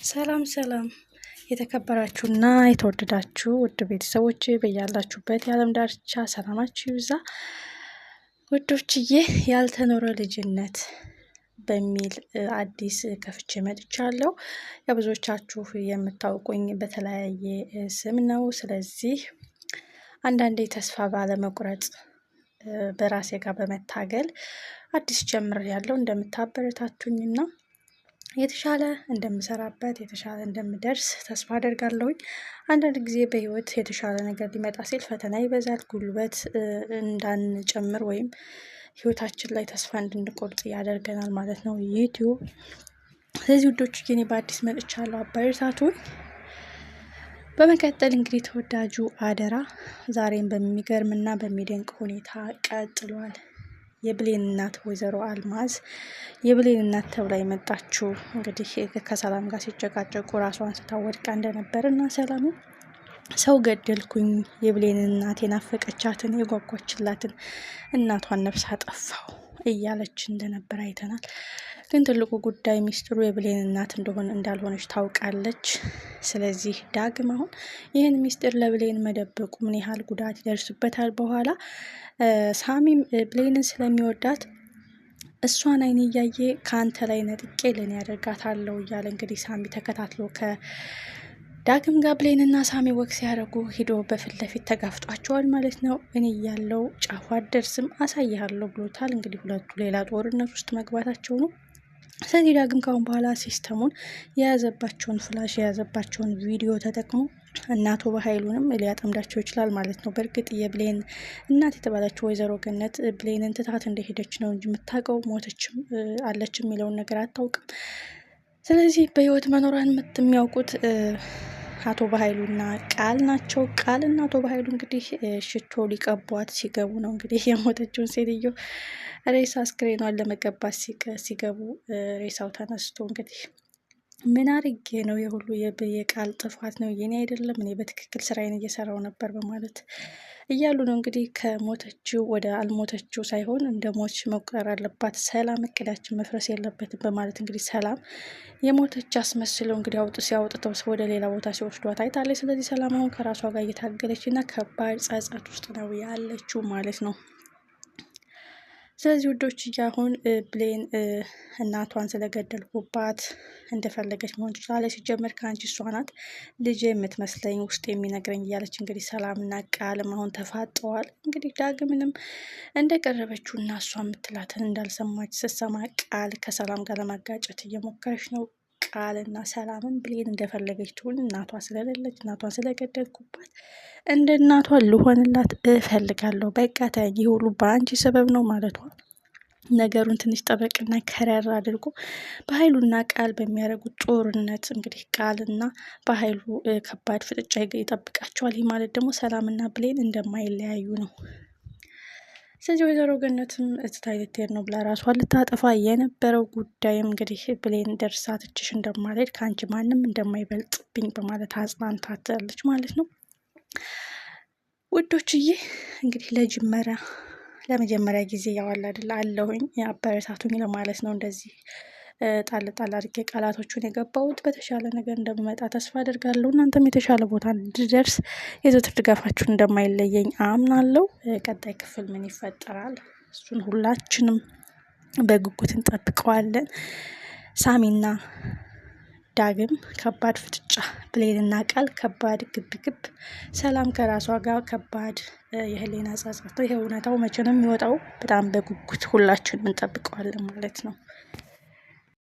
ሰላም ሰላም የተከበራችሁና የተወደዳችሁ ውድ ቤተሰቦች በያላችሁበት የዓለም ዳርቻ ሰላማችሁ ይብዛ። ውዶችዬ ያልተኖረ ልጅነት በሚል አዲስ ከፍቼ መጥቻለሁ። ብዙዎቻችሁ የምታውቁኝ በተለያየ ስም ነው። ስለዚህ አንዳንዴ ተስፋ ባለመቁረጥ በራሴ ጋር በመታገል አዲስ ጀምሬያለሁ። እንደምታበረታቱኝና የተሻለ እንደምሰራበት የተሻለ እንደምደርስ ተስፋ አደርጋለሁኝ። አንዳንድ ጊዜ በህይወት የተሻለ ነገር ሊመጣ ሲል ፈተና ይበዛል፣ ጉልበት እንዳንጨምር ወይም ህይወታችን ላይ ተስፋ እንድንቆርጥ ያደርገናል ማለት ነው ዩቲዩብ። ስለዚህ ውዶች እኔ በአዲስ መጥቻለሁ፣ አበረታቱኝ። በመቀጠል እንግዲህ ተወዳጁ አደራ ዛሬም በሚገርምና በሚደንቅ ሁኔታ ቀጥሏል። የብሌን እናት ወይዘሮ አልማዝ የብሌን እናት ተብላ የመጣችው እንግዲህ ከሰላም ጋር ሲጨቃጨቁ ራሷን ስታወድቃ እንደነበርና ሰላም ሰው ገደልኩኝ የብሌን እናት የናፈቀቻትን የጓጓችላትን እናቷን ነፍስ አጠፋው እያለች እንደነበር አይተናል። ግን ትልቁ ጉዳይ ሚስጥሩ የብሌን እናት እንዳልሆነች ታውቃለች። ስለዚህ ዳግም አሁን ይህን ሚስጥር ለብሌን መደበቁ ምን ያህል ጉዳት ይደርስበታል በኋላ ሳሚም ብሌንን ስለሚወዳት እሷን አይን እያየ ከአንተ ላይ ነጥቄ ለኔ ያደርጋታለሁ እያለ እንግዲህ ሳሚ ተከታትሎ ከዳግም ጋር ብሌንና ሳሚ ወግ ሲያደርጉ ሂዶ በፊት ለፊት ተጋፍጧቸዋል ማለት ነው። እኔ ያለው ጫፉ አደርስም አሳይሃለሁ ብሎታል። እንግዲህ ሁለቱ ሌላ ጦርነት ውስጥ መግባታቸው ነው። ስለዚህ ዳግም ካሁን በኋላ ሲስተሙን የያዘባቸውን ፍላሽ የያዘባቸውን ቪዲዮ ተጠቅሞ እናቱ በኃይሉንም ሊያጠምዳቸው ይችላል ማለት ነው። በእርግጥ የብሌን እናት የተባለችው ወይዘሮ ገነት ብሌንን ትታት እንደሄደች ነው እንጂ የምታውቀው ሞተችም አለችም የሚለውን ነገር አታውቅም። ስለዚህ በህይወት መኖሯን የሚያውቁት አቶ በኃይሉና ቃል ናቸው። ቃልና አቶ በኃይሉ እንግዲህ ሽቶ ሊቀቧት ሲገቡ ነው እንግዲህ የሞተችውን ሴትዮ ሬሳ አስክሬኗን ለመቀባት ሲገቡ ሬሳው ተነስቶ እንግዲህ ምን አርጌ ነው የሁሉ የቃል ጥፋት ነው የኔ አይደለም፣ እኔ በትክክል ስራዬን እየሰራው ነበር በማለት እያሉ ነው እንግዲህ ከሞተችው ወደ አልሞተችው ሳይሆን እንደ ሞች መቁጠር አለባት፣ ሰላም እቅዳችን መፍረስ የለበትም በማለት እንግዲህ ሰላም የሞተች አስመስለው እንግዲህ ሲያወጥተው ወደ ሌላ ቦታ ሲወስዷት አይታለች። ስለዚህ ሰላም አሁን ከራሷ ጋር እየታገለች እና ከባድ ጸጸት ውስጥ ነው ያለችው ማለት ነው። ስለዚህ ውዶች አሁን ብሌን እናቷን ስለገደልኩባት እንደፈለገች መሆን ትችላለች፣ ሲጀመር ከአንቺ እሷ ናት ልጅ የምትመስለኝ ውስጥ የሚነግረኝ እያለች እንግዲህ ሰላምና ቃልም አሁን ተፋጠዋል። እንግዲህ ዳግምንም እንደቀረበችው እና እሷ የምትላትን እንዳልሰማች ስትሰማ ቃል ከሰላም ጋር ለማጋጨት እየሞከረች ነው። ቃልና ሰላምን ብሌን እንደፈለገች ትሁን፣ እናቷ ስለሌለች እናቷን ስለገደልኩባት እንደ እናቷ ልሆንላት እፈልጋለሁ፣ በቃ ተይ ሁሉ በአንቺ ሰበብ ነው ማለቷ ነገሩን ትንሽ ጠበቅና ከረር አድርጎ በኃይሉና ቃል በሚያደርጉት ጦርነት እንግዲህ ቃልና በኃይሉ ከባድ ፍጥጫ ይጠብቃቸዋል። ይህ ማለት ደግሞ ሰላምና ብሌን እንደማይለያዩ ነው። ስለዚህ ወይዘሮ ገነትም እትታይ ልትሄድ ነው ብላ ራሷን ልታጠፋ የነበረው ጉዳይም እንግዲህ ብሌን ደርሳ ትችሽ እንደማልሄድ ከአንቺ ማንም እንደማይበልጥብኝ በማለት አጽናንታታለች ማለት ነው። ውዶችዬ እንግዲህ ለመጀመሪያ ጊዜ ያዋላ አይደል አለሁኝ አበረታቱኝ ለማለት ነው እንደዚህ ጣል አድርጌ ቃላቶቹን የገባሁት። በተሻለ ነገር እንደምመጣ ተስፋ አደርጋለሁ። እናንተም የተሻለ ቦታ እንድደርስ የዘወትር ድጋፋችሁን እንደማይለየኝ አምናለሁ። ቀጣይ ክፍል ምን ይፈጠራል እሱን ሁላችንም በጉጉት እንጠብቀዋለን። ሳሚና ዳግም ከባድ ፍጥጫ፣ ብሌንና ቃል ከባድ ግብግብ፣ ሰላም ከራሷ ጋር ከባድ የህሊና ጸጸት። ይሄ እውነታው መቼ ነው የሚወጣው? በጣም በጉጉት ሁላችንም እንጠብቀዋለን ማለት ነው።